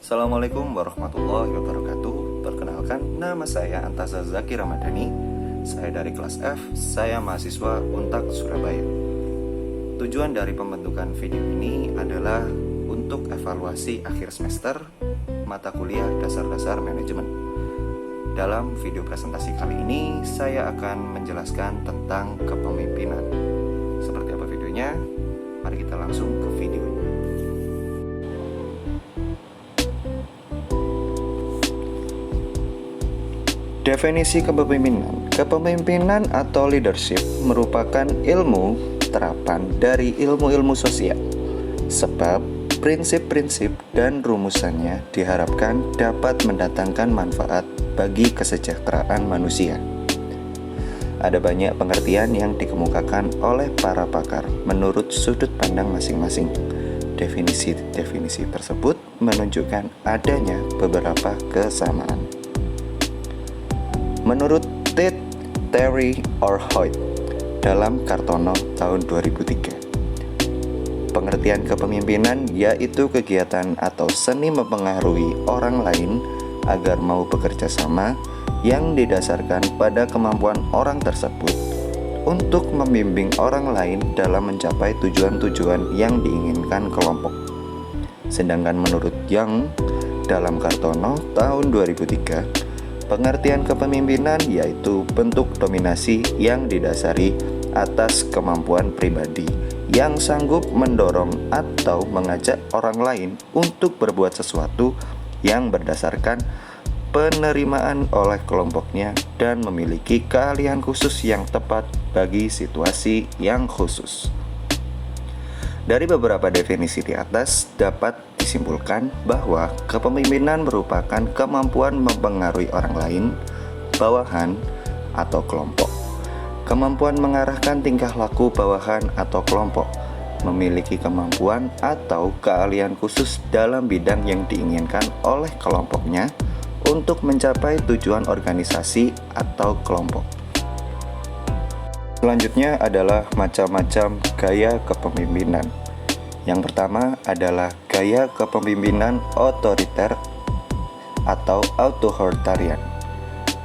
Assalamualaikum warahmatullahi wabarakatuh. Perkenalkan, nama saya Antaza Zaki Ramadhani. Saya dari kelas F, saya mahasiswa Untak Surabaya. Tujuan dari pembentukan video ini adalah untuk evaluasi akhir semester mata kuliah dasar-dasar manajemen. Dalam video presentasi kali ini, saya akan menjelaskan tentang kepemimpinan. Seperti apa videonya? Mari kita langsung ke videonya. Definisi kepemimpinan. Kepemimpinan atau leadership merupakan ilmu terapan dari ilmu-ilmu sosial. Sebab prinsip-prinsip dan rumusannya diharapkan dapat mendatangkan manfaat bagi kesejahteraan manusia. Ada banyak pengertian yang dikemukakan oleh para pakar menurut sudut pandang masing-masing. Definisi-definisi tersebut menunjukkan adanya beberapa kesamaan. Menurut Ted Terry Hoyt dalam Kartono tahun 2003, pengertian kepemimpinan yaitu kegiatan atau seni mempengaruhi orang lain agar mau bekerja sama yang didasarkan pada kemampuan orang tersebut untuk membimbing orang lain dalam mencapai tujuan-tujuan yang diinginkan kelompok. Sedangkan menurut Young dalam Kartono tahun 2003, pengertian kepemimpinan yaitu bentuk dominasi yang didasari atas kemampuan pribadi yang sanggup mendorong atau mengajak orang lain untuk berbuat sesuatu yang berdasarkan penerimaan oleh kelompoknya dan memiliki keahlian khusus yang tepat bagi situasi yang khusus. Dari beberapa definisi di atas dapat disimpulkan bahwa kepemimpinan merupakan kemampuan mempengaruhi orang lain, bawahan, atau kelompok. Kemampuan mengarahkan tingkah laku bawahan atau kelompok, memiliki kemampuan atau keahlian khusus dalam bidang yang diinginkan oleh kelompoknya untuk mencapai tujuan organisasi atau kelompok. Selanjutnya adalah macam-macam gaya kepemimpinan. Yang pertama adalah gaya kepemimpinan otoriter atau authoritarian.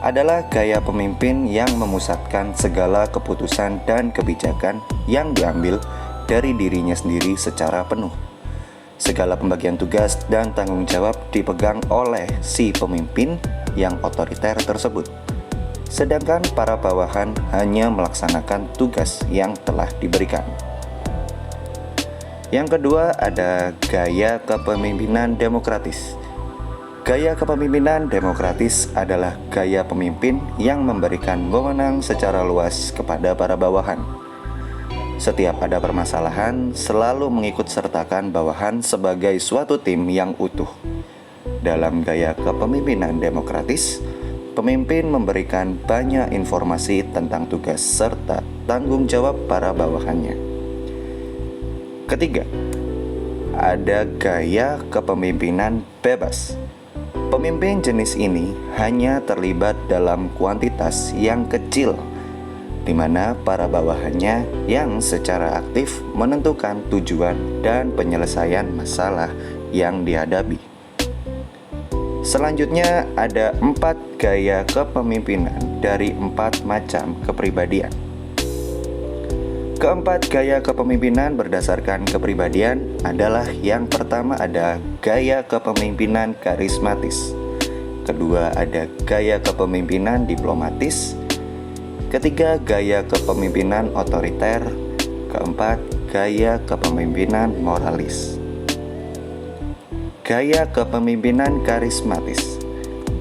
Adalah gaya pemimpin yang memusatkan segala keputusan dan kebijakan yang diambil dari dirinya sendiri secara penuh. Segala pembagian tugas dan tanggung jawab dipegang oleh si pemimpin yang otoriter tersebut. Sedangkan para bawahan hanya melaksanakan tugas yang telah diberikan. Yang kedua ada gaya kepemimpinan demokratis. Gaya kepemimpinan demokratis adalah gaya pemimpin yang memberikan wewenang secara luas kepada para bawahan. Setiap ada permasalahan, selalu mengikut sertakan bawahan sebagai suatu tim yang utuh. Dalam gaya kepemimpinan demokratis, pemimpin memberikan banyak informasi tentang tugas serta tanggung jawab para bawahannya. Ketiga, ada gaya kepemimpinan bebas. Pemimpin jenis ini hanya terlibat dalam kuantitas yang kecil, di mana para bawahannya yang secara aktif menentukan tujuan dan penyelesaian masalah yang dihadapi. Selanjutnya ada 4 gaya kepemimpinan dari 4 macam kepribadian. Keempat gaya kepemimpinan berdasarkan kepribadian adalah yang pertama ada gaya kepemimpinan karismatis. Kedua ada gaya kepemimpinan diplomatis. Ketiga gaya kepemimpinan otoriter. Keempat gaya kepemimpinan moralis. Gaya kepemimpinan karismatis.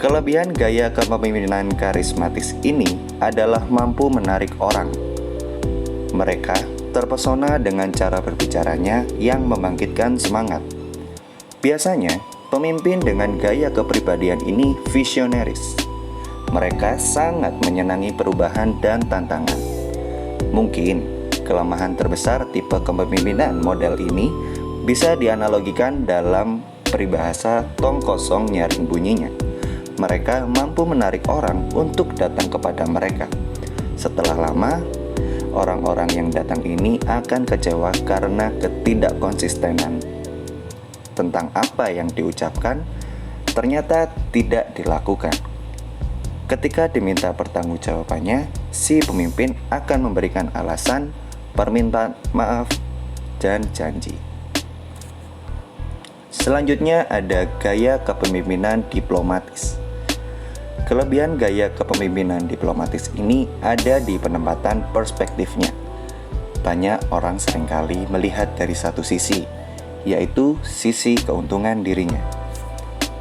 Kelebihan gaya kepemimpinan karismatis ini adalah mampu menarik orang. Mereka terpesona dengan cara berbicaranya yang membangkitkan semangat. Biasanya, pemimpin dengan gaya kepribadian ini visionaris. Mereka sangat menyenangi perubahan dan tantangan. Mungkin, kelemahan terbesar tipe kepemimpinan model ini bisa dianalogikan dalam peribahasa tong kosong nyaring bunyinya. Mereka mampu menarik orang untuk datang kepada mereka. Setelah lama, orang-orang yang datang ini akan kecewa karena ketidakkonsistenan tentang apa yang diucapkan ternyata tidak dilakukan. Ketika diminta pertanggungjawabannya, si pemimpin akan memberikan alasan, permintaan maaf, dan janji. Selanjutnya ada gaya kepemimpinan diplomatis. Kelebihan gaya kepemimpinan diplomatis ini ada di penempatan perspektifnya. Banyak orang seringkali melihat dari satu sisi, yaitu sisi keuntungan dirinya.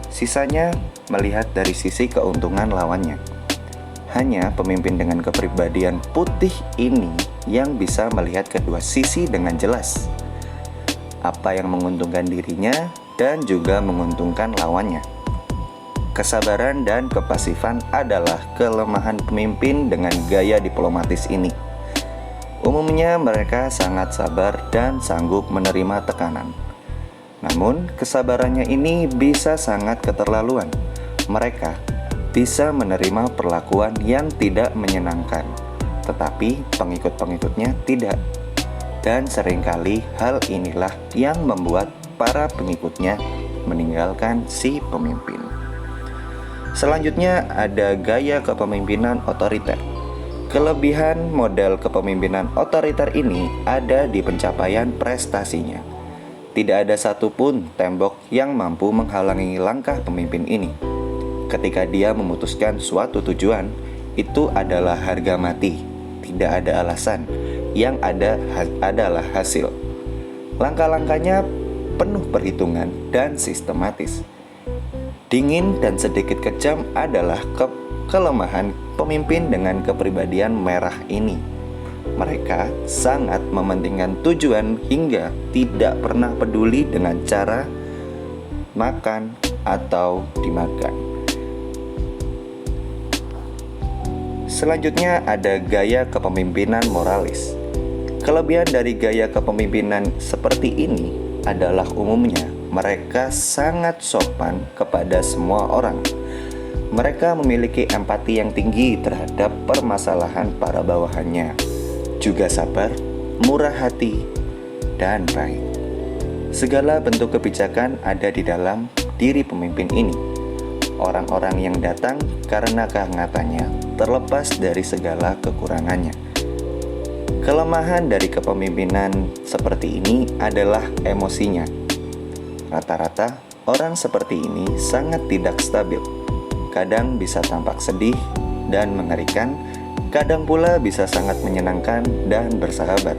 Sisanya melihat dari sisi keuntungan lawannya. Hanya pemimpin dengan kepribadian putih ini yang bisa melihat kedua sisi dengan jelas. Apa yang menguntungkan dirinya dan juga menguntungkan lawannya. Kesabaran dan kepasifan adalah kelemahan pemimpin dengan gaya diplomatis ini. Umumnya mereka sangat sabar dan sanggup menerima tekanan. Namun, kesabarannya ini bisa sangat keterlaluan. Mereka bisa menerima perlakuan yang tidak menyenangkan, tetapi pengikut-pengikutnya tidak. Dan seringkali hal inilah yang membuat para pengikutnya meninggalkan si pemimpin. Selanjutnya ada gaya kepemimpinan otoriter. Kelebihan model kepemimpinan otoriter ini ada di pencapaian prestasinya. Tidak ada satupun tembok yang mampu menghalangi langkah pemimpin ini. Ketika dia memutuskan suatu tujuan, itu adalah harga mati. Tidak ada alasan, yang ada adalah hasil. Langkah-langkahnya penuh perhitungan dan sistematis. Dingin dan sedikit kejam adalah kelemahan pemimpin dengan kepribadian merah ini. Mereka sangat mementingkan tujuan hingga tidak pernah peduli dengan cara makan atau dimakan. Selanjutnya ada gaya kepemimpinan moralis. Kelebihan dari gaya kepemimpinan seperti ini adalah umumnya mereka sangat sopan kepada semua orang. Mereka memiliki empati yang tinggi terhadap permasalahan para bawahannya, juga sabar, murah hati, dan baik. Segala bentuk kebijakan ada di dalam diri pemimpin ini. Orang-orang yang datang karena kehangatannya terlepas dari segala kekurangannya. Kelemahan dari kepemimpinan seperti ini adalah emosinya. Rata-rata orang seperti ini sangat tidak stabil. Kadang bisa tampak sedih dan mengerikan, kadang pula bisa sangat menyenangkan dan bersahabat.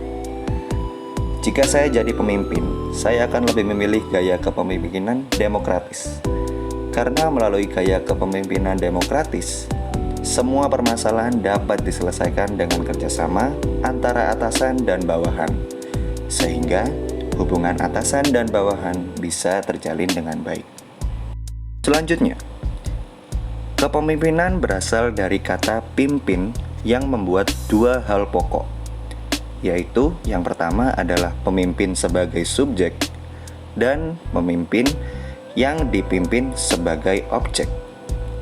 Jika saya jadi pemimpin, saya akan lebih memilih gaya kepemimpinan demokratis. Karena melalui gaya kepemimpinan demokratis, semua permasalahan dapat diselesaikan dengan kerjasama antara atasan dan bawahan, sehingga hubungan atasan dan bawahan bisa terjalin dengan baik. Selanjutnya, kepemimpinan berasal dari kata pimpin yang membuat dua hal pokok, yaitu yang pertama adalah pemimpin sebagai subjek dan pemimpin yang dipimpin sebagai objek.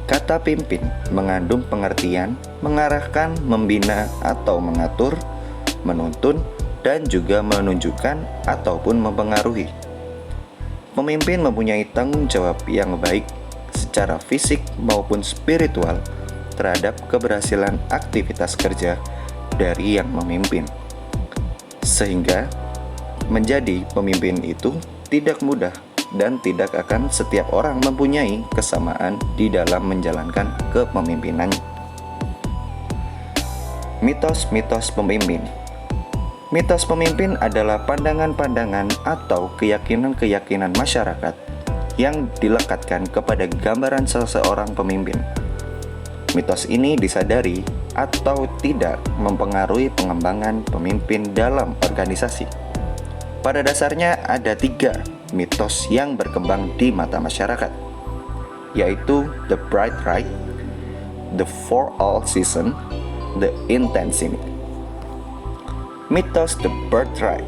Kata pimpin mengandung pengertian mengarahkan, membina atau mengatur, menuntun, dan juga menunjukkan ataupun mempengaruhi. Pemimpin mempunyai tanggung jawab yang baik secara fisik maupun spiritual terhadap keberhasilan aktivitas kerja dari yang memimpin. Sehingga menjadi pemimpin itu tidak mudah dan tidak akan setiap orang mempunyai kesamaan di dalam menjalankan kepemimpinannya. Mitos-mitos pemimpin. Mitos pemimpin adalah pandangan-pandangan atau keyakinan-keyakinan masyarakat yang dilekatkan kepada gambaran seseorang pemimpin. Mitos ini disadari atau tidak mempengaruhi pengembangan pemimpin dalam organisasi. Pada dasarnya ada 3 mitos yang berkembang di mata masyarakat, yaitu the birthright, the for all season, the intensity. Mitos the birthright.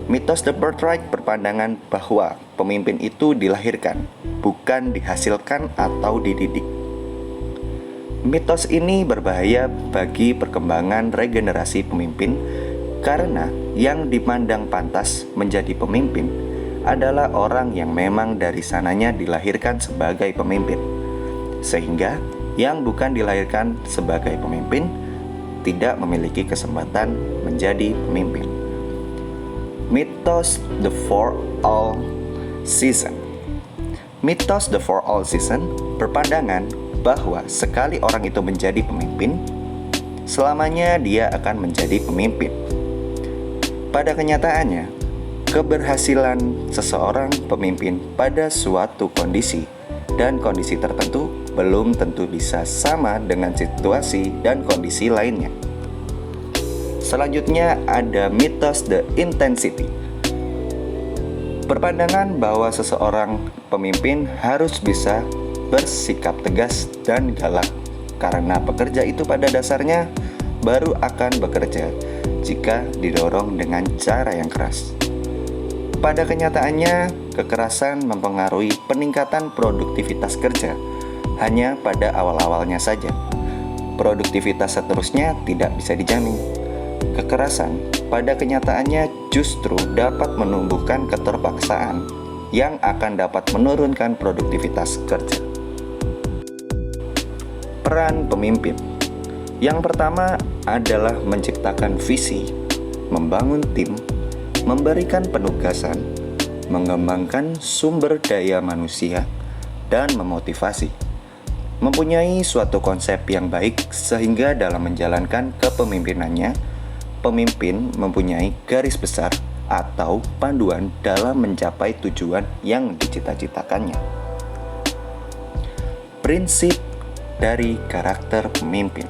Mitos the birthright berpandangan bahwa pemimpin itu dilahirkan, bukan dihasilkan atau dididik. Mitos ini berbahaya bagi perkembangan regenerasi pemimpin karena yang dipandang pantas menjadi pemimpin adalah orang yang memang dari sananya dilahirkan sebagai pemimpin. Sehingga yang bukan dilahirkan sebagai pemimpin tidak memiliki kesempatan menjadi pemimpin. Mitos the for all season. Mitos the for all season berpandangan bahwa sekali orang itu menjadi pemimpin, selamanya dia akan menjadi pemimpin. Pada kenyataannya, keberhasilan seseorang pemimpin pada suatu kondisi dan kondisi tertentu belum tentu bisa sama dengan situasi dan kondisi lainnya. Selanjutnya ada mitos the intensity. Berpandangan bahwa seseorang pemimpin harus bisa bersikap tegas dan galak, karena pekerja itu pada dasarnya baru akan bekerja jika didorong dengan cara yang keras. Pada kenyataannya, kekerasan mempengaruhi peningkatan produktivitas kerja hanya pada awal-awalnya saja. Produktivitas seterusnya tidak bisa dijamin. Kekerasan pada kenyataannya justru dapat menumbuhkan keterpaksaan yang akan dapat menurunkan produktivitas kerja. Peran pemimpin. Yang pertama adalah menciptakan visi, membangun tim, memberikan penugasan, mengembangkan sumber daya manusia, dan memotivasi. Mempunyai suatu konsep yang baik sehingga dalam menjalankan kepemimpinannya, pemimpin mempunyai garis besar atau panduan dalam mencapai tujuan yang dicita-citakannya. Prinsip dari karakter pemimpin.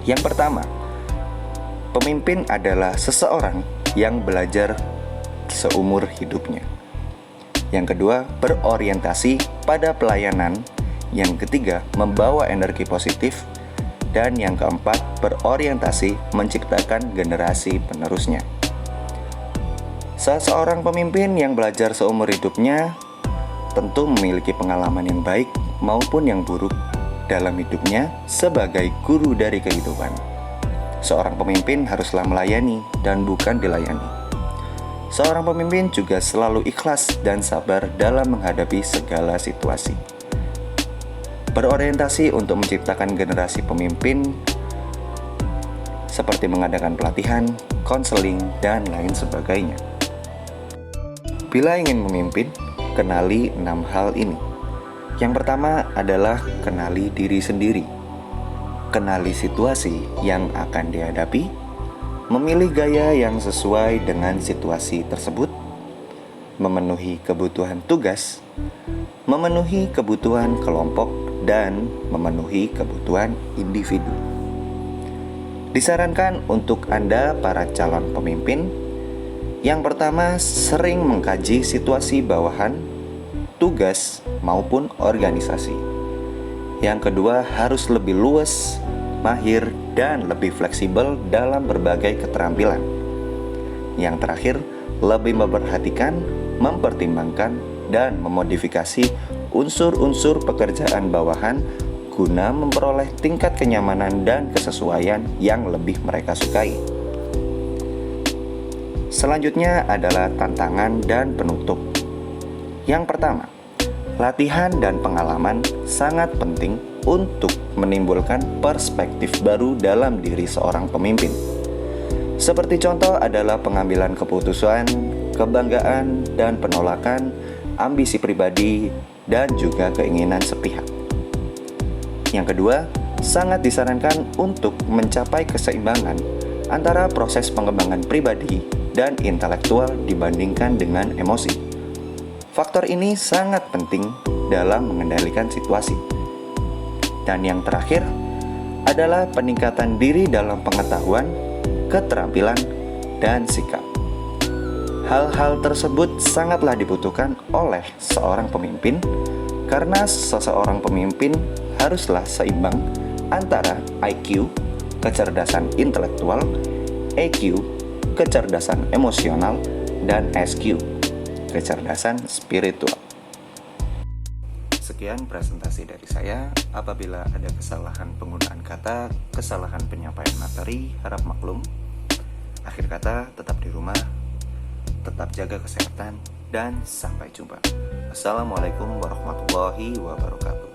Yang pertama, pemimpin adalah seseorang yang belajar seumur hidupnya. Yang kedua, berorientasi pada pelayanan. Yang ketiga, membawa energi positif. Dan yang keempat, berorientasi menciptakan generasi penerusnya. Seseorang pemimpin yang belajar seumur hidupnya tentu memiliki pengalaman yang baik maupun yang buruk dalam hidupnya sebagai guru dari kehidupan. Seorang pemimpin haruslah melayani dan bukan dilayani. Seorang pemimpin juga selalu ikhlas dan sabar dalam menghadapi segala situasi. Berorientasi untuk menciptakan generasi pemimpin seperti mengadakan pelatihan, konseling, dan lain sebagainya. Bila ingin memimpin, kenali 6 hal ini. Yang pertama adalah kenali diri sendiri. Kenali situasi yang akan dihadapi, memilih gaya yang sesuai dengan situasi tersebut, memenuhi kebutuhan tugas, memenuhi kebutuhan kelompok, dan memenuhi kebutuhan individu. Disarankan untuk Anda para calon pemimpin, yang pertama sering mengkaji situasi bawahan, tugas, maupun organisasi. Yang kedua harus lebih luas, mahir, dan lebih fleksibel dalam berbagai keterampilan. Yang terakhir, lebih memperhatikan, mempertimbangkan, dan memodifikasi unsur-unsur pekerjaan bawahan guna memperoleh tingkat kenyamanan dan kesesuaian yang lebih mereka sukai. Selanjutnya adalah tantangan dan penutup. Yang pertama, latihan dan pengalaman sangat penting untuk menimbulkan perspektif baru dalam diri seorang pemimpin. Seperti contoh adalah pengambilan keputusan, kebanggaan dan penolakan, ambisi pribadi, dan juga keinginan sepihak. Yang kedua, sangat disarankan untuk mencapai keseimbangan antara proses pengembangan pribadi dan intelektual dibandingkan dengan emosi. Faktor ini sangat penting dalam mengendalikan situasi. Dan yang terakhir adalah peningkatan diri dalam pengetahuan, keterampilan, dan sikap. Hal-hal tersebut sangatlah dibutuhkan oleh seorang pemimpin karena seseorang pemimpin haruslah seimbang antara IQ, kecerdasan intelektual, EQ, kecerdasan emosional, dan SQ, kecerdasan spiritual. Sekian presentasi dari saya. Apabila ada kesalahan penggunaan kata, kesalahan penyampaian materi, harap maklum. Akhir kata, tetap di rumah, tetap jaga kesehatan, dan sampai jumpa. Assalamualaikum warahmatullahi wabarakatuh.